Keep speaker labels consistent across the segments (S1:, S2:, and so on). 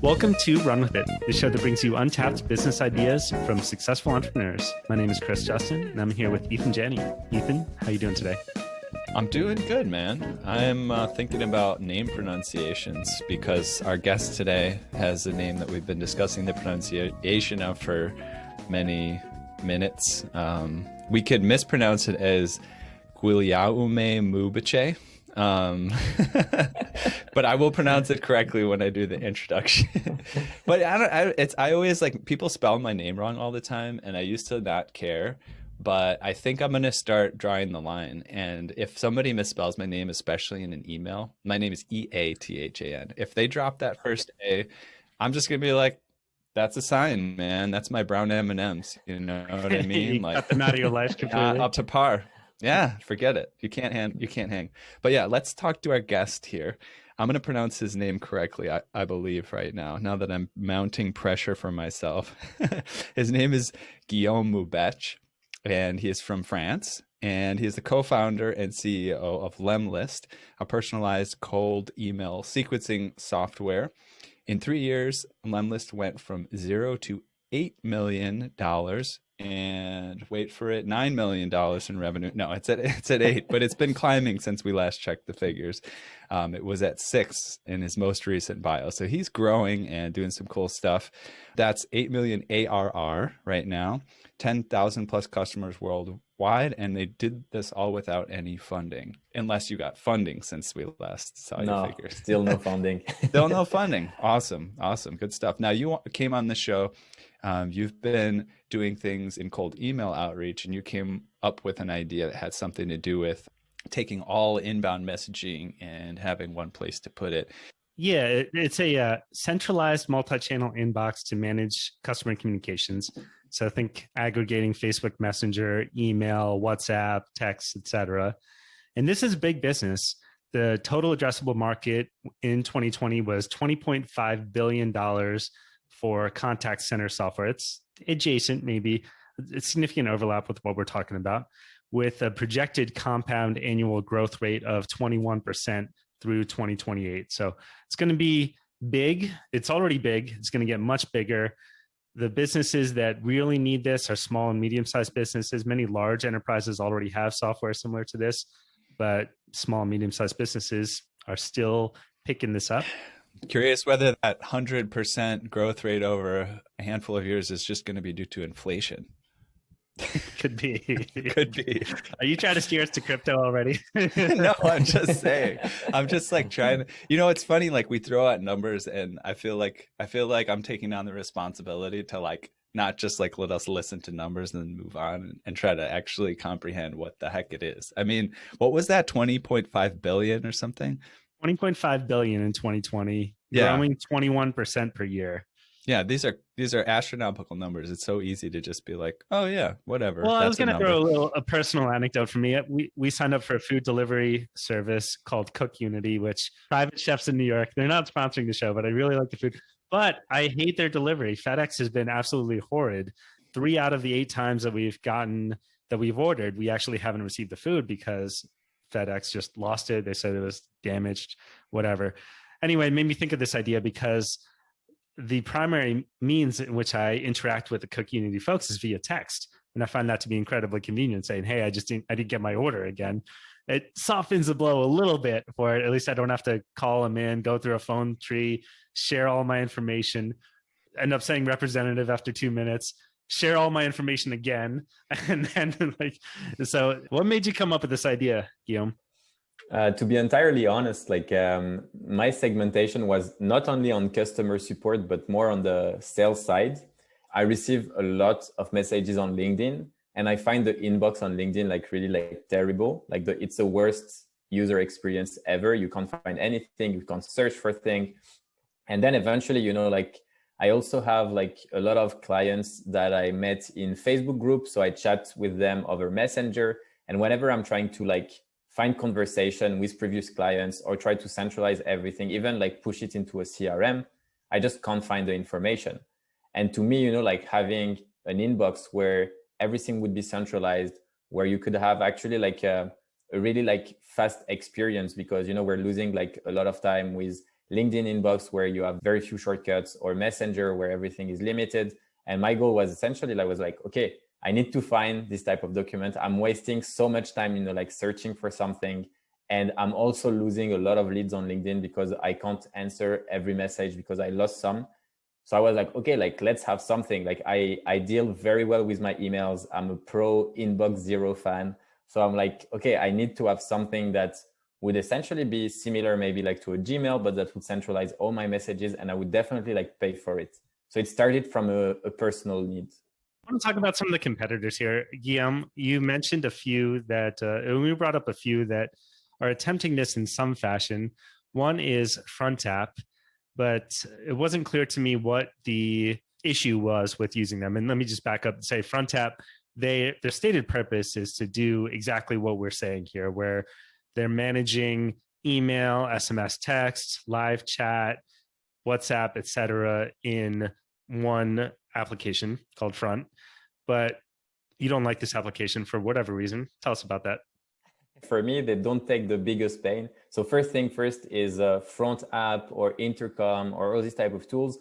S1: Welcome to Run With It, the show that brings you untapped business ideas from successful entrepreneurs. My name is Chris Justin, and I'm here with Ethan Janney. Ethan, how you doing today?
S2: I'm doing good, man. I'm thinking about name pronunciations because our guest today has a name that we've been discussing the pronunciation of for many minutes. We could mispronounce it as Guillaume Moubeche. But I will pronounce it correctly when I do the introduction. But I always like, people spell my name wrong all the time, and I used to not care. But I think I'm going to start drawing the line. And if somebody misspells my name, especially in an email, my name is Eathan. If they drop that first A, I'm just going to be like, that's a sign, man. That's my brown M&Ms. You know what I mean?
S1: Like, cut them out of your life completely.
S2: Up to par. Yeah, forget it. You can't hang. But yeah, let's talk to our guest here. I'm going to pronounce his name correctly, I believe, right now that I'm mounting pressure for myself. His name is Guillaume Moubeche, and he is from France. And he is the co-founder and CEO of lemlist, a personalized cold email sequencing software. In 3 years, lemlist went from $0 to $8 million. And wait for it, $9 million in revenue. No, it's at 8, but it's been climbing since we last checked the figures. It was at 6 in his most recent bio. So he's growing and doing some cool stuff. That's 8 million ARR right now, 10,000 plus customers worldwide. And they did this all without any funding, unless you got funding since we last saw your figures.
S3: Still no funding.
S2: Still no funding. Awesome. Good stuff. Now you came on the show. You've been doing things in cold email outreach, and you came up with an idea that had something to do with taking all inbound messaging and having one place to put it.
S1: Yeah, it's a centralized multi-channel inbox to manage customer communications. So I think aggregating Facebook Messenger, email, WhatsApp, text, etc. And this is big business. The total addressable market in 2020 was $20.5 billion for contact center software. It's adjacent, maybe a significant overlap with what we're talking about, with a projected compound annual growth rate of 21% through 2028. So it's going to be big. It's already big. It's going to get much bigger. The businesses that really need this are small and medium-sized businesses. Many large enterprises already have software similar to this, but small and medium-sized businesses are still picking this up.
S2: Curious whether that 100% growth rate over a handful of years is just going to be due to inflation.
S1: Could be.
S2: Could be.
S1: Are you trying to steer us to crypto already?
S2: No, I'm just saying. I'm just like trying to, it's funny, like we throw out numbers, and I feel like I'm taking on the responsibility to like not just like let us listen to numbers and then move on and try to actually comprehend what the heck it is. I mean, what was that, 20.5 billion or something?
S1: 20.5 billion in 2020, growing 21% per year.
S2: Yeah, these are astronomical numbers. It's so easy to just be like, oh yeah, whatever.
S1: Well, I was going to throw a personal anecdote for me. We signed up for a food delivery service called Cook Unity, which private chefs in New York, they're not sponsoring the show, but I really like the food. But I hate their delivery. FedEx has been absolutely horrid. 3 out of the 8 times that we've ordered, we actually haven't received the food because FedEx just lost it. They said it was damaged, whatever. Anyway, it made me think of this idea because the primary means in which I interact with the Cook Unity folks is via text. And I find that to be incredibly convenient, saying, hey, I didn't get my order again. It softens the blow a little bit for it. At least I don't have to call them in, go through a phone tree, share all my information, end up saying representative after 2 minutes, share all my information again. And then so what made you come up with this idea, Guillaume?
S3: To be entirely honest, my segmentation was not only on customer support, but more on the sales side. I receive a lot of messages on LinkedIn, and I find the inbox on LinkedIn really terrible. It's the worst user experience ever. You can't find anything, you can't search for things. And then eventually, I also have a lot of clients that I met in Facebook groups. So I chat with them over Messenger. And whenever I'm trying to find conversation with previous clients or try to centralize everything, even push it into a CRM, I just can't find the information. And to me, having an inbox where everything would be centralized, where you could have actually a really fast experience, because, we're losing a lot of time with LinkedIn inbox where you have very few shortcuts, or Messenger where everything is limited. And my goal was essentially, I was like, okay, I need to find this type of document. I'm wasting so much time, like searching for something. And I'm also losing a lot of leads on LinkedIn because I can't answer every message because I lost some. So I was like, okay, like let's have something. Like I deal very well with my emails. I'm a pro inbox zero fan. So I'm like, okay, I need to have something that would essentially be similar, maybe like to a Gmail, but that would centralize all my messages, and I would definitely like pay for it. So it started from a personal need.
S1: I want to talk about some of the competitors here. Guillaume, you mentioned a few that, we brought up a few that are attempting this in some fashion. One is FrontApp, but it wasn't clear to me what the issue was with using them. And let me just back up and say FrontApp, their stated purpose is to do exactly what we're saying here, where they're managing email, SMS text, live chat, WhatsApp, etc., in one application called Front. But you don't like this application for whatever reason. Tell us about that.
S3: For me, they don't take the biggest pain. So first thing first is Front App or Intercom or all these type of tools.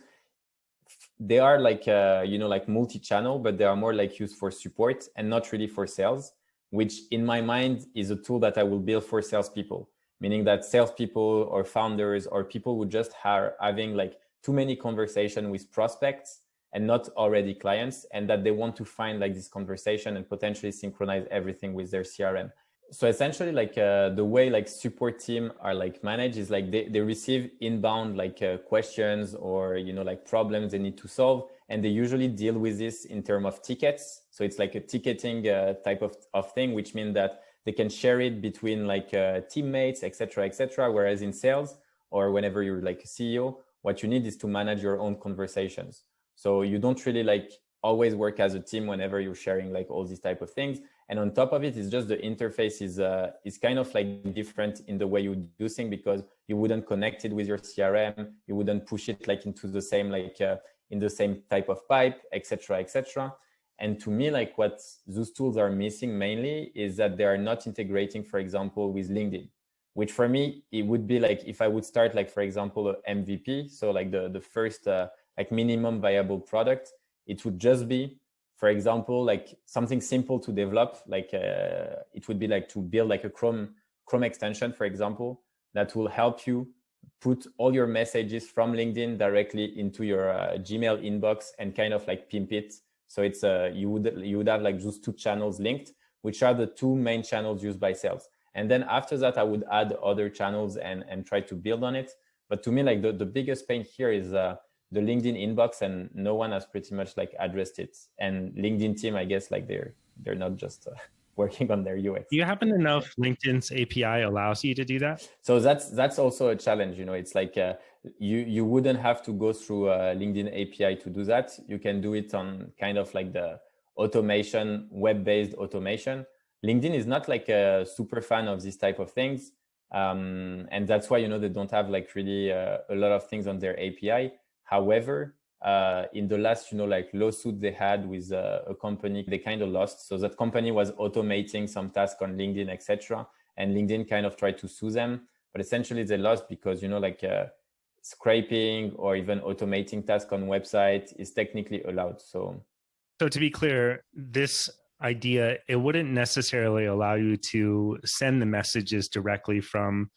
S3: They are like, like multi-channel, but they are more like used for support and not really for sales, which in my mind is a tool that I will build for salespeople, meaning that salespeople or founders or people who just are having like too many conversations with prospects and not already clients, and that they want to find like this conversation and potentially synchronize everything with their CRM. So essentially, like the way like support team are like managed is like they receive inbound like questions or like problems they need to solve, and they usually deal with this in terms of tickets. So it's like a ticketing type of thing, which means that they can share it between like teammates, etc., etc. Whereas in sales or whenever you're like a CEO, what you need is to manage your own conversations. So you don't really like always work as a team whenever you're sharing like all these type of things. And on top of it, it's just the interface is kind of like different in the way you do things, because you wouldn't connect it with your CRM, you wouldn't push it like into the same like in the same type of pipe, etc., etc. And to me, like what those tools are missing mainly is that they are not integrating, for example, with LinkedIn, which for me it would be like if I would start like, for example, a MVP, so like the first like minimum viable product, it would just be, for example, like something simple to develop, like it would be like to build like a Chrome extension, for example, that will help you put all your messages from LinkedIn directly into your Gmail inbox and kind of like pimp it. So it's you would have like those two channels linked, which are the two main channels used by sales. And then after that, I would add other channels and try to build on it. But to me, like the biggest pain here is the LinkedIn inbox, and no one has pretty much like addressed it. And LinkedIn team, I guess, like they're not just working on their UX.
S1: Do you happen to know if LinkedIn's API allows you to do that?
S3: So that's also a challenge. It's like you wouldn't have to go through LinkedIn API to do that. You can do it on kind of like the automation, web-based automation. LinkedIn is not like a super fan of this type of things. And that's why, they don't have like really a lot of things on their API. However, in the last, like lawsuit they had with a company, they kind of lost. So that company was automating some tasks on LinkedIn, etc. And LinkedIn kind of tried to sue them, but essentially they lost because, like scraping or even automating tasks on website is technically allowed. So
S1: to be clear, this idea, it wouldn't necessarily allow you to send the messages directly from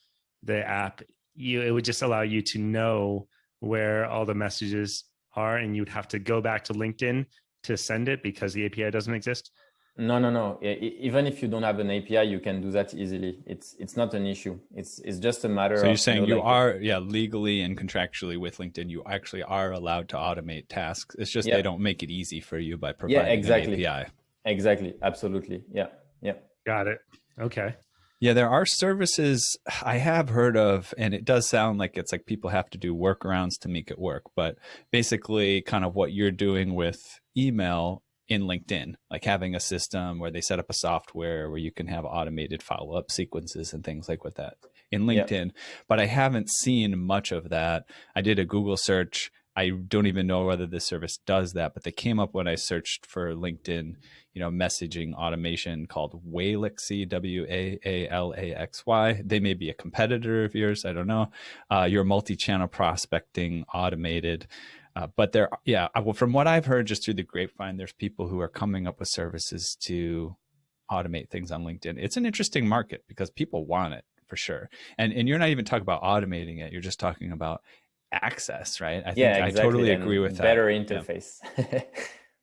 S1: the app. It would just allow you to know where all the messages are, and you'd have to go back to LinkedIn to send it because the API doesn't exist?
S3: No. Even if you don't have an API, you can do that easily. It's not an issue. It's just a matter of...
S2: So you're saying you are, legally and contractually with LinkedIn, you actually are allowed to automate tasks. It's just they don't make it easy for you by providing an API.
S3: Exactly. Absolutely. Yeah.
S1: Got it. Okay.
S2: Yeah, there are services I have heard of, and it does sound like it's like people have to do workarounds to make it work. But basically kind of what you're doing with email in LinkedIn, like having a system where they set up a software where you can have automated follow-up sequences and things like that in LinkedIn. But I haven't seen much of that. I did a Google search I don't even know whether this service does that, but they came up when I searched for LinkedIn, messaging automation called Walaxy, Waalaxy. They may be a competitor of yours. I don't know. Your multi-channel prospecting automated. But from what I've heard just through the grapevine, there's people who are coming up with services to automate things on LinkedIn. It's an interesting market because people want it for sure. And you're not even talking about automating it. You're just talking about access, right? I think
S3: exactly.
S2: I totally agree with that.
S3: Better interface.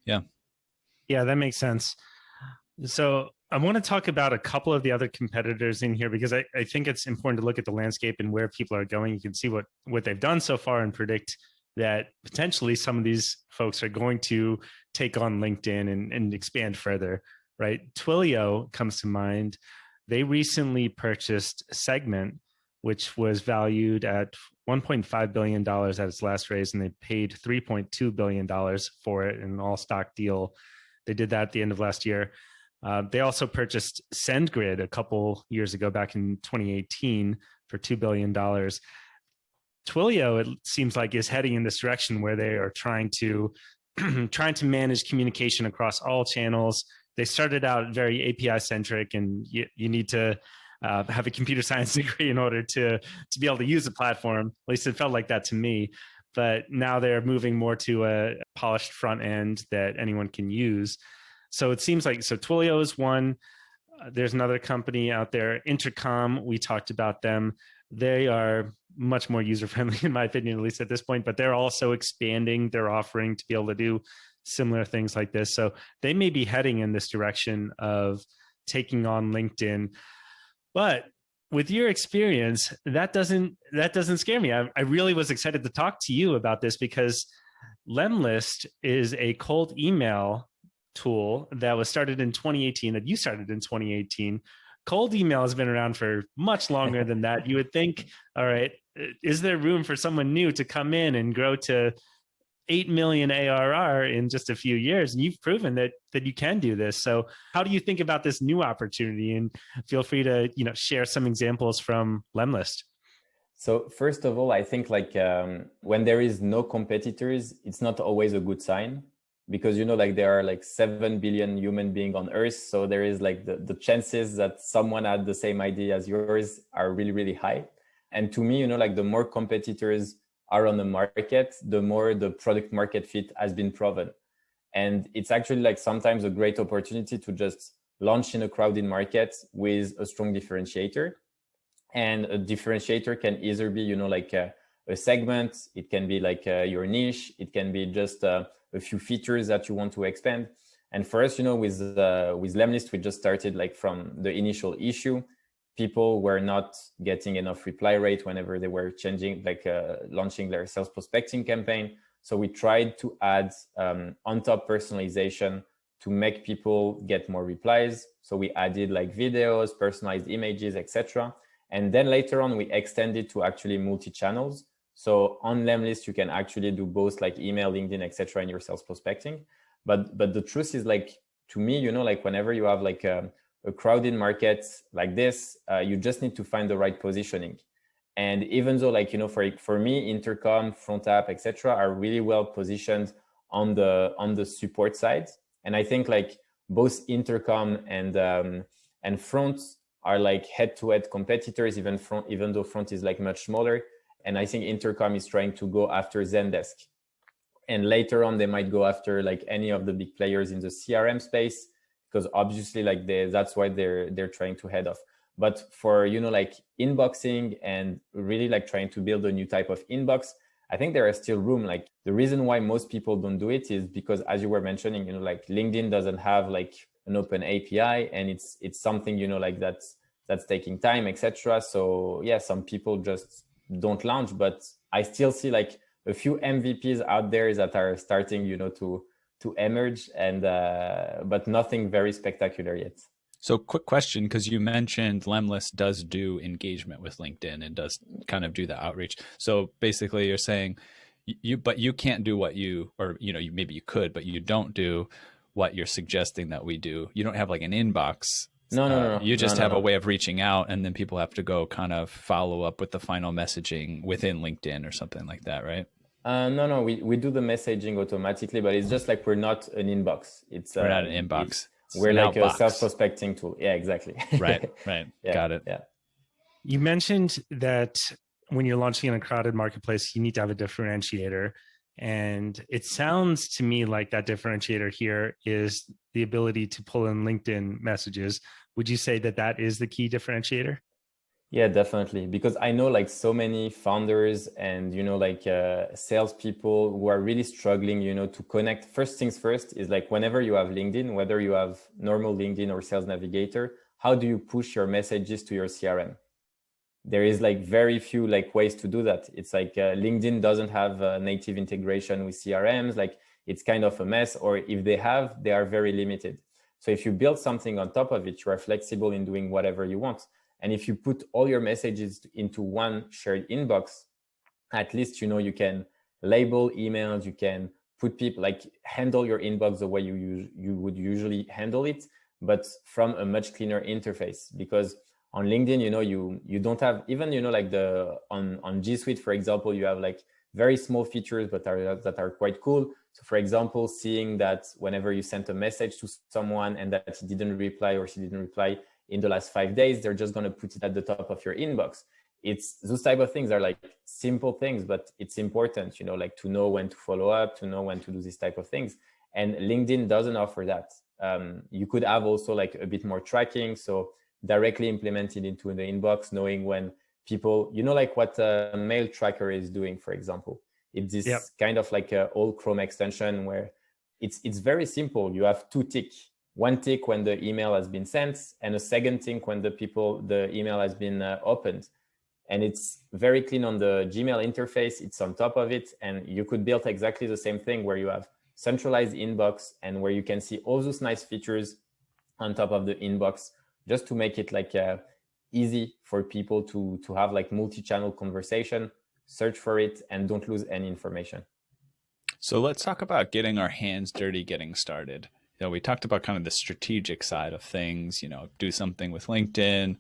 S2: Yeah.
S1: Yeah, that makes sense. So I want to talk about a couple of the other competitors in here because I think it's important to look at the landscape and where people are going. You can see what they've done so far and predict that potentially some of these folks are going to take on LinkedIn and expand further, right? Twilio comes to mind. They recently purchased Segment, which was valued at $1.5 billion at its last raise, and they paid $3.2 billion for it in an all-stock deal. They did that at the end of last year. They also purchased SendGrid a couple years ago, back in 2018, for $2 billion. Twilio, it seems like, is heading in this direction where they are trying to manage communication across all channels. They started out very API-centric, and you need to have a computer science degree in order to be able to use the platform. At least it felt like that to me. But now they're moving more to a polished front end that anyone can use. So it seems like, Twilio is one. There's another company out there, Intercom. We talked about them. They are much more user-friendly, in my opinion, at least at this point, but they're also expanding their offering to be able to do similar things like this. So they may be heading in this direction of taking on LinkedIn. But with your experience, that doesn't scare me. I really was excited to talk to you about this because lemlist is a cold email tool that was started in 2018, that you started in 2018. Cold email has been around for much longer than that. You would think, all right, is there room for someone new to come in and grow to 8 million ARR in just a few years? And you've proven that you can do this. So how do you think about this new opportunity? And feel free to, share some examples from lemlist.
S3: So first of all, I think when there is no competitors, it's not always a good sign, because there are 7 billion human beings on Earth. So there is the chances that someone had the same idea as yours are really, really high. And to me, the more competitors are on the market, the more the product market fit has been proven. And it's actually sometimes a great opportunity to just launch in a crowded market with a strong differentiator. And a differentiator can either be, a segment, it can be your niche, it can be just a few features that you want to expand. And for us, with lemlist, we just started from the initial issue. People were not getting enough reply rate whenever they were changing, launching their sales prospecting campaign. So we tried to add on top personalization to make people get more replies. So we added videos, personalized images, etc. And then later on, we extended to actually multi-channels. So on lemlist, you can actually do both email, LinkedIn, etc. in your sales prospecting. But the truth is to me, whenever you have a crowded market like this, you just need to find the right positioning. And even though for me, Intercom, Front App, etc. are really well positioned on the support side. And I think both Intercom and Front are head-to-head competitors, even though Front is much smaller. And I think Intercom is trying to go after Zendesk. And later on, they might go after any of the big players in the CRM space, because obviously that's why they're trying to head off. But for inboxing and really trying to build a new type of inbox, I think there is still room. The reason why most people don't do it is because, as you were mentioning, LinkedIn doesn't have an open API, and it's something that's taking time, etc. So yeah, some people just don't launch, but I still see a few MVPs out there that are starting to emerge, and but nothing very spectacular yet.
S2: So quick question, because you mentioned lemlist does do engagement with LinkedIn and does kind of do the outreach. So basically you're saying but you can't do what maybe you could, but you don't do what you're suggesting that we do. You don't have an inbox.
S3: No.
S2: You just have a way of reaching out, and then people have to go kind of follow up with the final messaging within LinkedIn or something like that, right?
S3: No, we do the messaging automatically, but it's just like we're not an inbox.
S2: We're not an inbox.
S3: We're
S2: an
S3: like a
S2: outbox.
S3: self-prospecting tool. Yeah, exactly.
S2: Right.
S3: Yeah,
S2: Got it.
S3: Yeah.
S1: You mentioned that when you're launching in a crowded marketplace, you need to have a differentiator. And it sounds to me like that differentiator here is the ability to pull in LinkedIn messages. Would you say that that is the key differentiator?
S3: Yeah, definitely. Because I know like so many founders and, like salespeople who are really struggling, to connect. First things first is like whenever you have LinkedIn, whether you have normal LinkedIn or Sales Navigator, how do you push your messages to your CRM? There is like very few like ways to do that. It's like LinkedIn doesn't have a native integration with CRMs. Like it's kind of a mess, or if they have, they are very limited. So if you build something on top of it, you are flexible in doing whatever you want. And if you put all your messages into one shared inbox, at least, you can label emails, you can put people like handle your inbox the way you would usually handle it, but from a much cleaner interface. Because on LinkedIn, you don't have even, like on G Suite, for example, you have like very small features, but that are quite cool. So for example, seeing that whenever you sent a message to someone and that he didn't reply or she didn't reply in the last 5 days, they're just going to put it at the top of your inbox. It's those type of things are like simple things, but it's important, like to know when to follow up, to know when to do this type of things. And LinkedIn doesn't offer that. You could have also like a bit more tracking. So directly implemented into the inbox, knowing when people, like what a mail tracker is doing, for example. It's this kind of like a old Chrome extension where it's very simple. You have 2 ticks. 1 tick when the email has been sent and a second tick when the email has been opened. And it's very clean on the Gmail interface. It's on top of it. And you could build exactly the same thing where you have centralized inbox and where you can see all those nice features on top of the inbox, just to make it like easy for people to have like multi-channel conversation, search for it, and don't lose any information.
S2: So let's talk about getting our hands dirty, getting started. We talked about kind of the strategic side of things, do something with LinkedIn,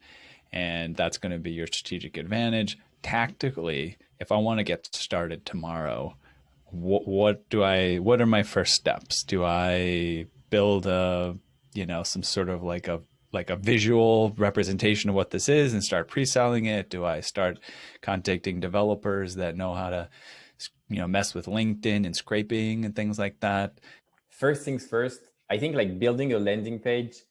S2: and that's going to be your strategic advantage. Tactically, if I want to get started tomorrow, what are my first steps? Do I build some sort of like a visual representation of what this is and start pre-selling it? Do I start contacting developers that know how to, mess with LinkedIn and scraping and things like that?
S3: First things first, I think like building a landing page,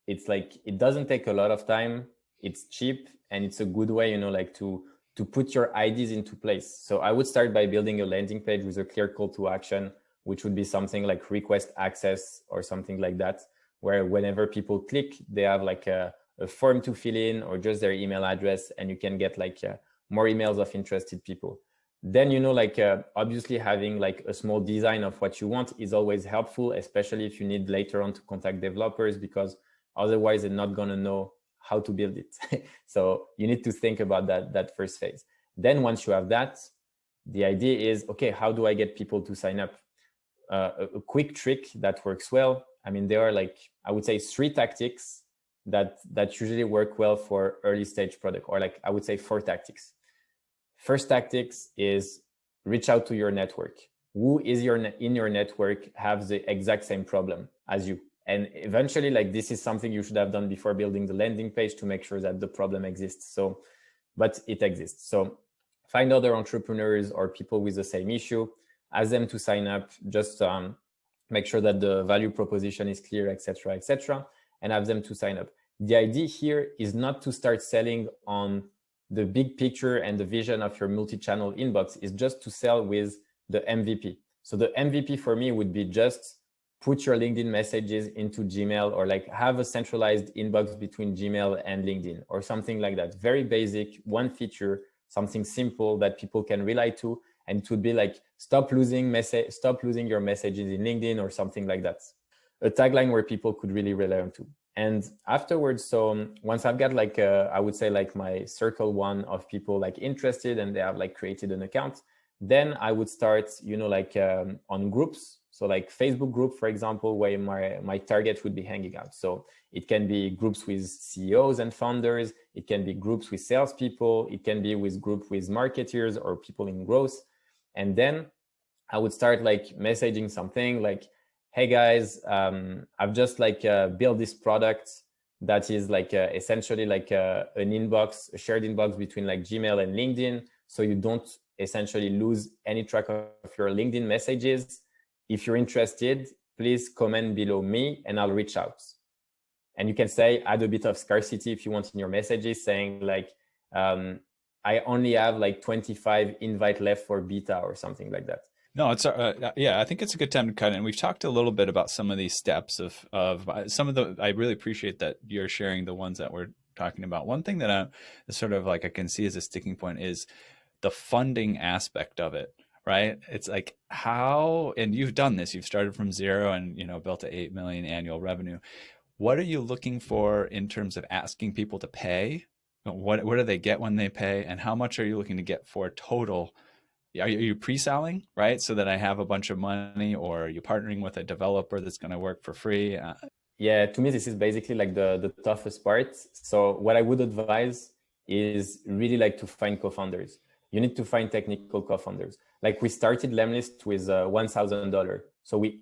S3: it's like, it doesn't take a lot of time. It's cheap and it's a good way, like to put your ideas into place. So I would start by building a landing page with a clear call to action, which would be something like request access or something like that, where whenever people click, they have like a form to fill in or just their email address, and you can get like more emails of interested people. Then, obviously having like a small design of what you want is always helpful, especially if you need later on to contact developers, because otherwise they're not going to know how to build it. So you need to think about that first phase. Then once you have that, the idea is, okay, how do I get people to sign up? A quick trick that works well. I mean, there are like, I would say 3 tactics that usually work well for early stage product, or like I would say 4 tactics. First tactics is reach out to your network. Who is in your network have the exact same problem as you? And eventually, like this is something you should have done before building the landing page to make sure that the problem exists. So, but it exists. So find other entrepreneurs or people with the same issue, ask them to sign up, just make sure that the value proposition is clear, etc., and have them to sign up. The idea here is not to start selling on the big picture and the vision of your multi-channel inbox, is just to sell with the MVP. So the MVP for me would be just put your LinkedIn messages into Gmail, or like have a centralized inbox between Gmail and LinkedIn or something like that. Very basic, one feature, something simple that people can rely to. And it would be like, stop losing your messages in LinkedIn or something like that. A tagline where people could really rely on to. And afterwards, so once I've got like, I would say like my circle 1 of people like interested and they have like created an account, then I would start, on groups. So like Facebook group, for example, where my target would be hanging out. So it can be groups with CEOs and founders. It can be groups with salespeople. It can be group with marketers or people in growth. And then I would start like messaging something like, hey guys, I've just like built this product that is like essentially like an inbox, a shared inbox between like Gmail and LinkedIn. So you don't essentially lose any track of your LinkedIn messages. If you're interested, please comment below me and I'll reach out. And you can say, add a bit of scarcity if you want in your messages, saying like, I only have like 25 invite left for beta or something like that.
S2: No, it's yeah, I think it's a good time to cut in. We've talked a little bit about some of these steps of some of the, I really appreciate that you're sharing the ones that we're talking about. One thing that I sort of like I can see as a sticking point is the funding aspect of it, right? It's like how, and you've done this, you've started from zero and, you know, built to 8 million annual revenue. What are you looking for in terms of asking people to pay? What do they get when they pay? And how much are you looking to get for total? Are you pre-selling, right? So that I have a bunch of money, or are you partnering with a developer that's going to work for free?
S3: Yeah, to me, this is basically like the toughest part. So what I would advise is really like to find co-founders. You need to find technical co-founders. Like we started lemlist with $1,000. So we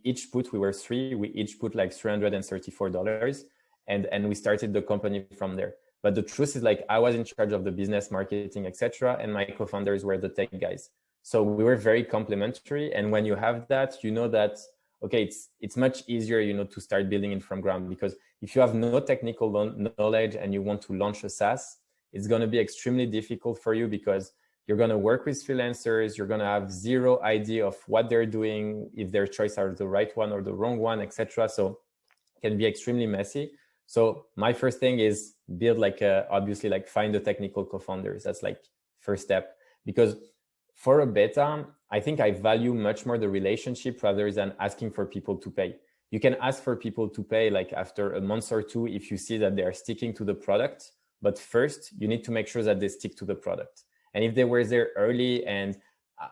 S3: were three, we each put like $334 and we started the company from there. But the truth is like I was in charge of the business, marketing, etc. And my co-founders were the tech guys. So we were very complementary. And when you have that, you know that, okay, it's much easier, you know, to start building it from ground, because if you have no technical knowledge and you want to launch a SaaS, it's going to be extremely difficult for you because you're going to work with freelancers. You're going to have zero idea of what they're doing, if their choice are the right one or the wrong one, etc. So it can be extremely messy. So my first thing is build like obviously like find the technical co-founders. That's like first step, because for a beta, I think I value much more the relationship rather than asking for people to pay. You can ask for people to pay like after a month or two if you see that they are sticking to the product. But first, you need to make sure that they stick to the product. And if they were there early, and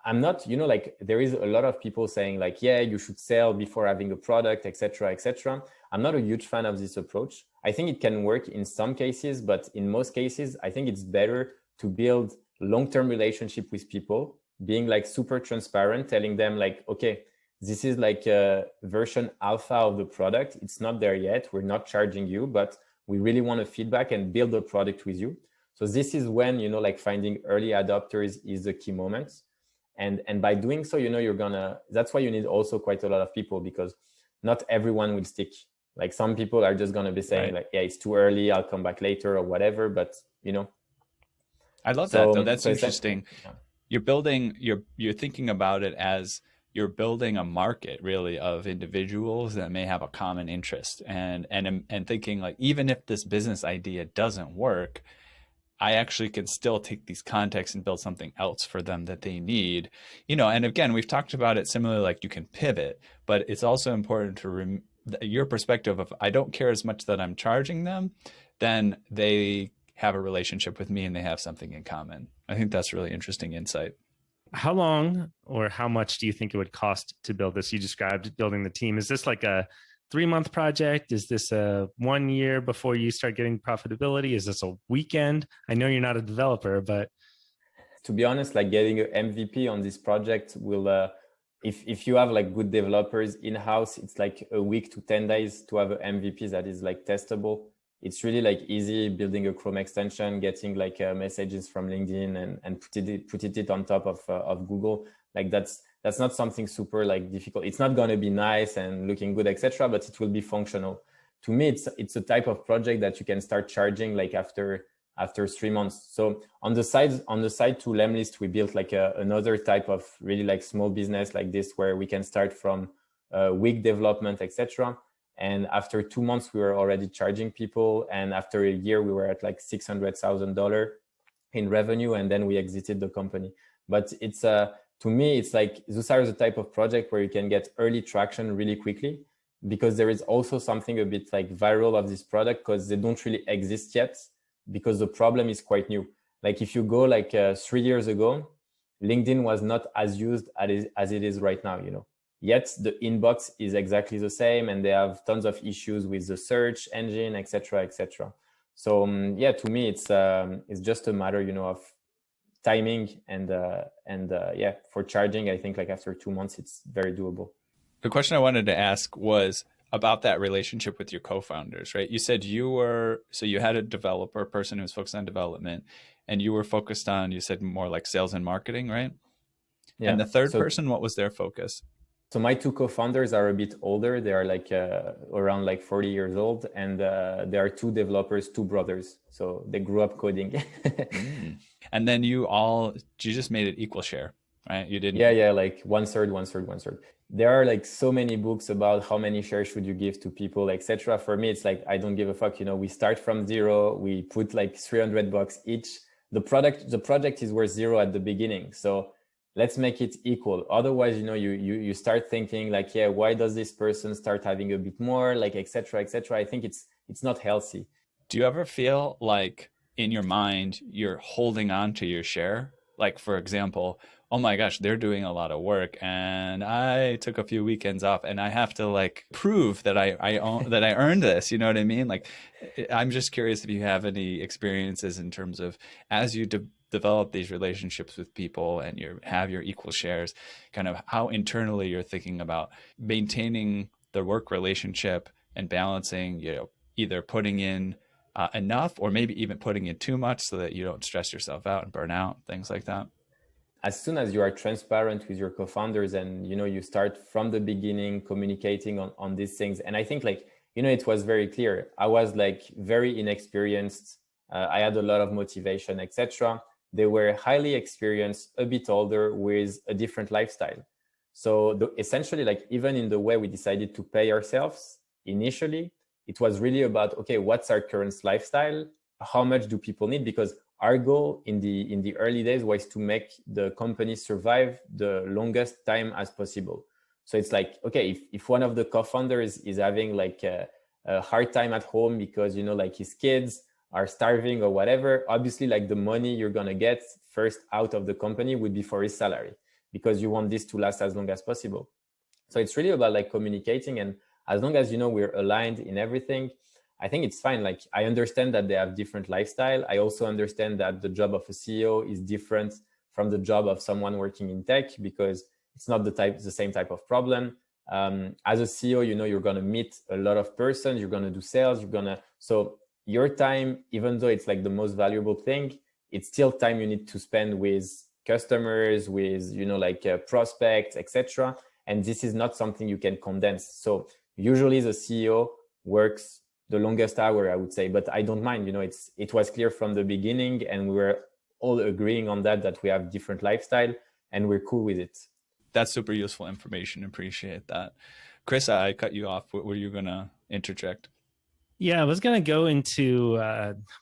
S3: I'm not, you know, like there is a lot of people saying like, yeah, you should sell before having a product, etc., etc. I'm not a huge fan of this approach. I think it can work in some cases, but in most cases, I think it's better to build long-term relationship with people, being like super transparent, telling them like, okay, this is like a version alpha of the product. It's not there yet. We're not charging you, but we really want a feedback and build a product with you. So this is when, you know, like finding early adopters is the key moment. And by doing so, you know, that's why you need also quite a lot of people, because not everyone will stick. Like some people are just going to be saying like, yeah, it's too early, I'll come back later or whatever. But, you know.
S2: I love that though. That's interesting. Yeah. You're thinking about it as you're building a market really of individuals that may have a common interest, and thinking like, even if this business idea doesn't work, I actually can still take these contexts and build something else for them that they need, you know. And again, we've talked about it similarly, like you can pivot, but it's also important to your perspective of, I don't care as much that I'm charging them, then they have a relationship with me and they have something in common. I think that's really interesting insight.
S1: How long or how much do you think it would cost to build this? You described building the team. Is this like a 3-month project? Is this a 1 year before you start getting profitability? Is this a weekend? I know you're not a developer, but
S3: to be honest, like getting an MVP on this project will, if you have like good developers in-house, it's like a week to 10 days to have an MVP that is like testable. It's really like easy building a Chrome extension, getting like messages from LinkedIn and put it on top of Google. Like that's not something super like difficult. It's not going to be nice and looking good, etc., but it will be functional. To me, it's a type of project that you can start charging like after 3 months. So on the side to lemlist, we built like another type of really like small business like this, where we can start from week development, etc. And after 2 months, we were already charging people. And after a year, we were at like $600,000 in revenue. And then we exited the company. But it's to me, it's like those are the type of project where you can get early traction really quickly, because there is also something a bit like viral of this product, because they don't really exist yet, because the problem is quite new. Like if you go like 3 years ago, LinkedIn was not as used as it is right now, you know. Yet the inbox is exactly the same, and they have tons of issues with the search engine, etc., etc. So yeah, to me, it's just a matter, you know, of timing and yeah, for charging, I think like after 2 months, it's very doable.
S2: The question I wanted to ask was about that relationship with your co-founders, right? You said you had a developer person who was focused on development, and you were focused on, you said more like sales and marketing, right?
S3: Yeah.
S2: And the third person, what was their focus?
S3: So my two co-founders are a bit older. They are like around like 40 years old, and they are two developers, two brothers. So they grew up coding.
S2: And then you just made it equal share, right? You didn't.
S3: Yeah, like one third. There are like so many books about how many shares should you give to people, etc. For me, it's like I don't give a fuck. We start from zero. We put like $300 each. The project is worth zero at the beginning. So let's make it equal. Otherwise, you start thinking like, yeah, why does this person start having a bit more, like, etc. I think it's not healthy.
S2: Do you ever feel like in your mind you're holding on to your share? Like, for example, oh my gosh, they're doing a lot of work, and I took a few weekends off, and I have to like prove that I own that I earned this. You know what I mean? Like, I'm just curious if you have any experiences in terms of as you develop these relationships with people and you have your equal shares, kind of how internally you're thinking about maintaining the work relationship and balancing, either putting in enough or maybe even putting in too much so that you don't stress yourself out and burn out, things like that.
S3: As soon as you are transparent with your co-founders and, you start from the beginning communicating on these things. And I think like, it was very clear. I was like very inexperienced. I had a lot of motivation, etc. They were highly experienced, a bit older, with a different lifestyle. So essentially, like even in the way we decided to pay ourselves initially, it was really about, okay, what's our current lifestyle? How much do people need? Because our goal in the early days was to make the company survive the longest time as possible. So it's like, okay, if one of the co-founders is having like a hard time at home because, like his kids are starving or whatever, obviously like the money you're going to get first out of the company would be for his salary, because you want this to last as long as possible. So it's really about like communicating, and as long as we're aligned in everything, I think it's fine. Like I understand that they have different lifestyle. I also understand that the job of a CEO is different from the job of someone working in tech, because it's not the same type of problem. As a CEO, you're going to meet a lot of persons, you're going to do sales, so your time, even though it's like the most valuable thing, it's still time you need to spend with customers, with, prospects, etc. And this is not something you can condense. So usually the CEO works the longest hour, I would say, but I don't mind. It was clear from the beginning, and we were all agreeing on that we have different lifestyle, and we're cool with it.
S2: That's super useful information. Appreciate that. Chris, I cut you off. Were you going to interject?
S1: Yeah, I was going to go into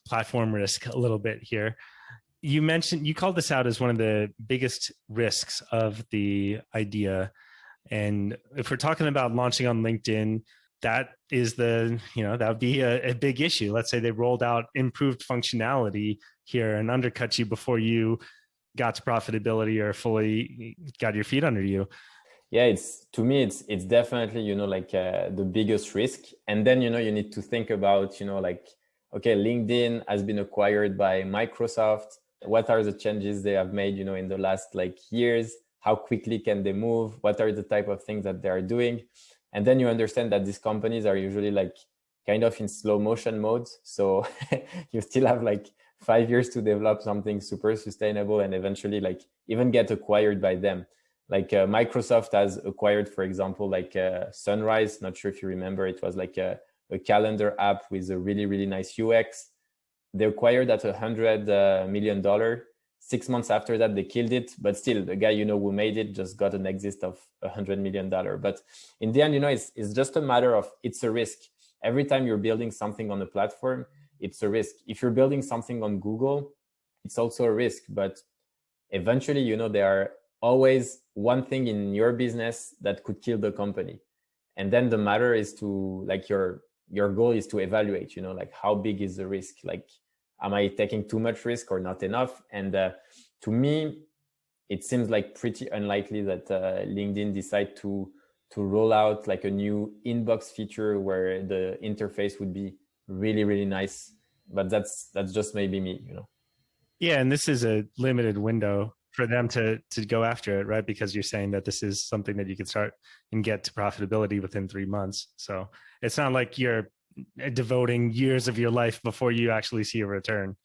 S1: platform risk a little bit here. You called this out as one of the biggest risks of the idea. And if we're talking about launching on LinkedIn, that is that would be a big issue. Let's say they rolled out improved functionality here and undercut you before you got to profitability or fully got your feet under you.
S3: Yeah, to me, it's definitely, the biggest risk. And then, you need to think about, okay, LinkedIn has been acquired by Microsoft. What are the changes they have made, in the last years? How quickly can they move? What are the type of things that they are doing? And then you understand that these companies are usually kind of in slow motion mode. So you still have 5 years to develop something super sustainable and eventually even get acquired by them. Microsoft has acquired, for example, Sunrise. Not sure if you remember, it was a calendar app with a really, really nice UX. They acquired at $100 million. 6 months after that, they killed it. But still, the guy, who made it just got an exit of $100 million. But in the end, it's just a matter of, it's a risk. Every time you're building something on a platform, it's a risk. If you're building something on Google, it's also a risk. But eventually, there are always one thing in your business that could kill the company. And then the matter is to your goal is to evaluate, how big is the risk? Am I taking too much risk or not enough? And to me, it seems pretty unlikely that LinkedIn decide to roll out a new inbox feature where the interface would be really, really nice. But that's just maybe me,
S1: Yeah, and this is a limited window for them to go after it, right? Because you're saying that this is something that you can start and get to profitability within 3 months. So it's not like you're devoting years of your life before you actually see a return.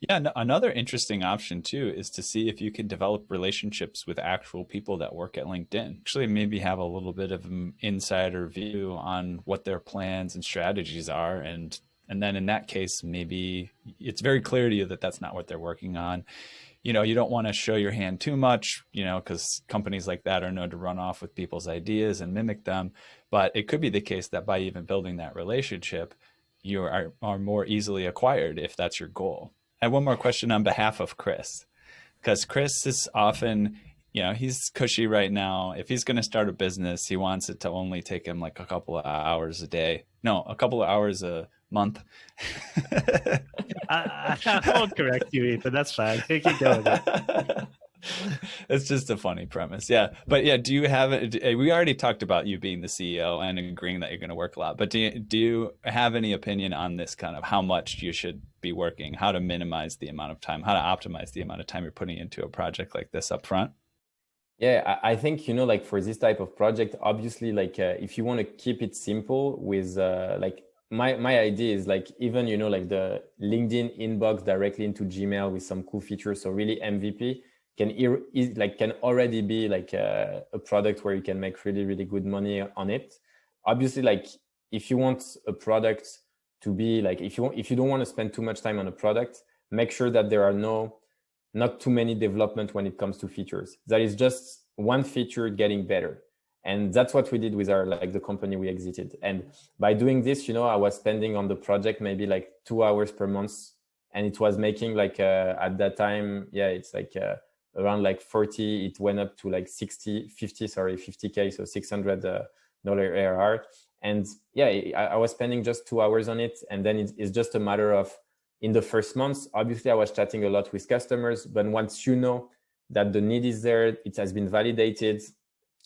S2: Yeah, another interesting option too is to see if you can develop relationships with actual people that work at LinkedIn. Actually, maybe have a little bit of an insider view on what their plans and strategies are, and then in that case, maybe it's very clear to you that that's not what they're working on. You don't want to show your hand too much, because companies like that are known to run off with people's ideas and mimic them. But it could be the case that by even building that relationship, you are more easily acquired if that's your goal. I have one more question on behalf of Chris, because Chris is often, he's cushy right now. If he's going to start a business, he wants it to only take him like a couple of hours a day. No, a couple of hours a month.
S1: I won't correct you, Ethan. That's fine. You can go with it.
S2: It's just a funny premise. Yeah. But yeah, do you have it? We already talked about you being the CEO and agreeing that you're going to work a lot, but do you have any opinion on this kind of how much you should be working, how to minimize the amount of time, how to optimize the amount of time you're putting into a project like this up front?
S3: Yeah, I think, like for this type of project, obviously, like if you want to keep it simple with like my idea is like even, like the LinkedIn inbox directly into Gmail with some cool features. So really MVP can already be like a product where you can make really, really good money on it. Obviously, like if you want a product to be like, if you don't want to spend too much time on a product, make sure that there are not too many development when it comes to features. That is just one feature getting better. And that's what we did with the company we exited. And by doing this, I was spending on the project maybe like 2 hours per month. And it was making like, at that time, it's like around like 40, it went up to like 50K, so $600 ARR. And I was spending just 2 hours on it. And then it's just a matter of, in the first months, obviously I was chatting a lot with customers, but once you know that the need is there, it has been validated,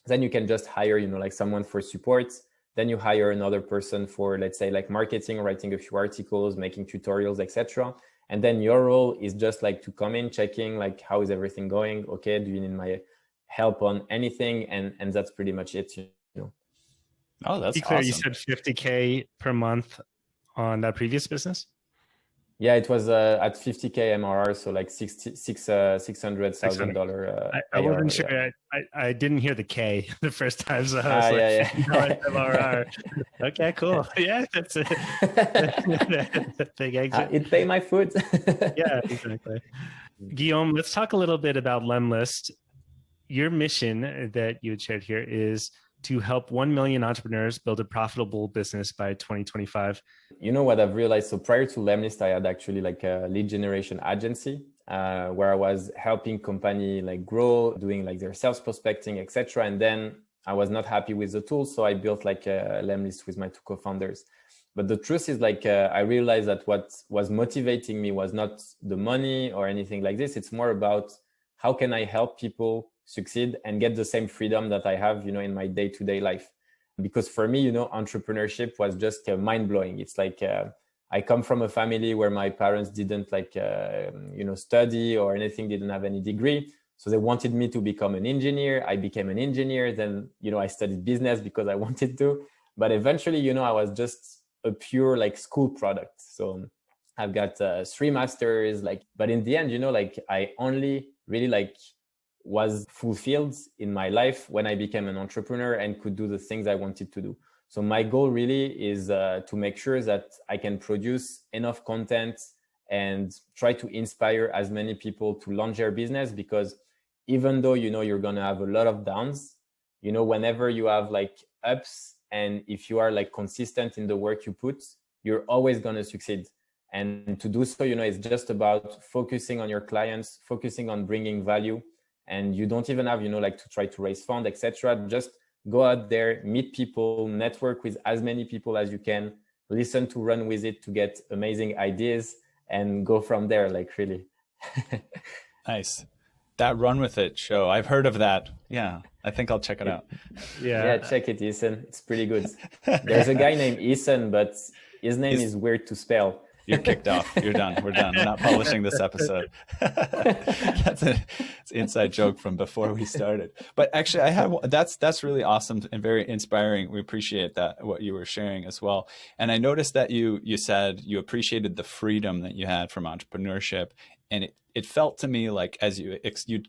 S3: then you can just hire, like someone for support. Then you hire another person for, let's say, like marketing, writing a few articles, making tutorials, etc. And then your role is just like to come in, checking like, how is everything going? Okay, do you need my help on anything? And that's pretty much it,
S2: Oh, that's
S1: Be clear,
S2: awesome.
S1: You said 50K per month on that previous business?
S3: Yeah, it was at 50K MRR, so like $600,000.
S1: I wasn't sure. Yeah. I didn't hear the K the first time, so I was MRR. Okay, cool. Yeah, that's a big exit.
S3: It pay my food.
S1: Yeah, exactly. Guillaume, let's talk a little bit about lemlist. Your mission that you had shared here is to help 1 million entrepreneurs build a profitable business by 2025.
S3: You know what I've realized? So prior to lemlist, I had actually like a lead generation agency where I was helping company like grow, doing like their sales prospecting, etc. And then I was not happy with the tool, so I built like a lemlist with my 2 co-founders. But the truth is like I realized that what was motivating me was not the money or anything like this. It's more about how can I help people succeed and get the same freedom that I have, in my day-to-day life. Because for me, entrepreneurship was just mind-blowing. It's like I come from a family where my parents didn't like, study or anything, didn't have any degree. So they wanted me to become an engineer. I became an engineer. Then, I studied business because I wanted to. But eventually, I was just a pure like school product. So I've got 3 masters, but in the end, I only really was fulfilled in my life when I became an entrepreneur and could do the things I wanted to do. So my goal really is to make sure that I can produce enough content and try to inspire as many people to launch their business, because even though, you're going to have a lot of downs, whenever you have like ups, and if you are like consistent in the work you put, you're always going to succeed. And to do so, it's just about focusing on your clients, focusing on bringing value. And you don't even have, to try to raise funds, etc. Just go out there, meet people, network with as many people as you can, listen to Run With It to get amazing ideas, and go from there, really.
S2: Nice. That Run With It show, I've heard of that. Yeah, I think I'll check it out.
S3: Yeah, check it, Ethan. It's pretty good. There's a guy named Ethan, but his name is weird to spell.
S2: You're kicked off. You're done. We're done. We're not publishing this episode. It's an inside joke from before we started. But actually, that's really awesome and very inspiring. We appreciate that, what you were sharing as well. And I noticed that you said you appreciated the freedom that you had from entrepreneurship, and it felt to me like, as you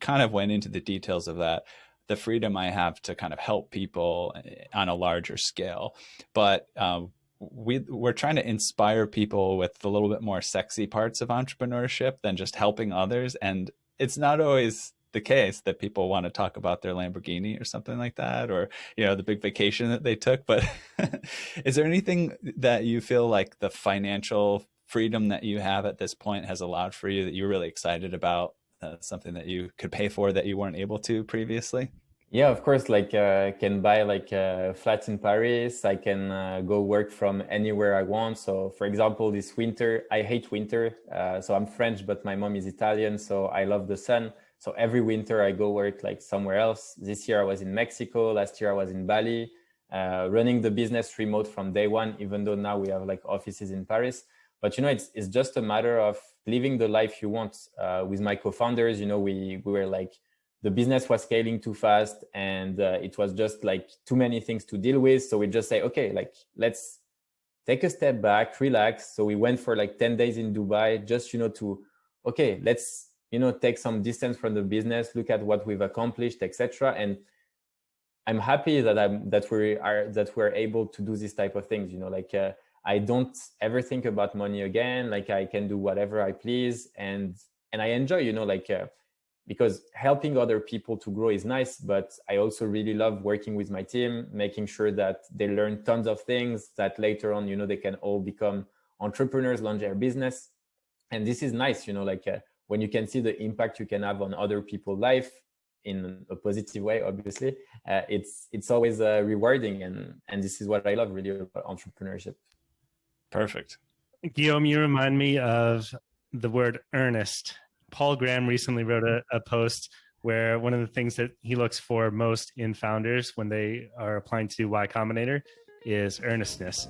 S2: kind of went into the details of that, the freedom I have to kind of help people on a larger scale. But we're trying to inspire people with the little bit more sexy parts of entrepreneurship than just helping others. And it's not always the case that people want to talk about their Lamborghini or something like that, or, the big vacation that they took. But is there anything that you feel like the financial freedom that you have at this point has allowed for you that you're really excited about? Something that you could pay for that you weren't able to previously?
S3: Yeah, of course. Like I can buy like flats in Paris. I can go work from anywhere I want. So for example, this winter, I hate winter. So I'm French, but my mom is Italian. So I love the sun. So every winter I go work like somewhere else. This year I was in Mexico. Last year I was in Bali, running the business remote from day one, even though now we have like offices in Paris. But, it's just a matter of living the life you want. With my co-founders, we were like, the business was scaling too fast and it was just like too many things to deal with. So we just say, okay, like, let's take a step back, relax. So we went for like 10 days in Dubai, just, let's, take some distance from the business, look at what we've accomplished, etc. And I'm happy that we're able to do this type of things, I don't ever think about money again. Like I can do whatever I please. And I enjoy, because helping other people to grow is nice, but I also really love working with my team, making sure that they learn tons of things that later on, they can all become entrepreneurs, launch their business. And this is nice, when you can see the impact you can have on other people's life in a positive way, obviously, it's always rewarding. And this is what I love really about entrepreneurship.
S2: Perfect.
S1: Guillaume, you remind me of the word earnest. Paul Graham recently wrote a post where one of the things that he looks for most in founders when they are applying to Y Combinator is earnestness.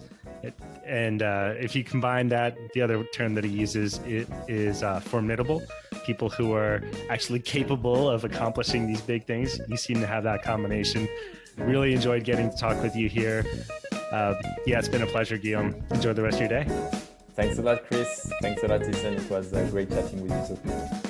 S1: And if you combine that, the other term that he uses is formidable. People who are actually capable of accomplishing these big things. You seem to have that combination. Really enjoyed getting to talk with you here. It's been a pleasure, Guillaume. Enjoy the rest of your day.
S3: Thanks a lot, Chris. Thanks a lot, Ethan. It was great chatting with you too.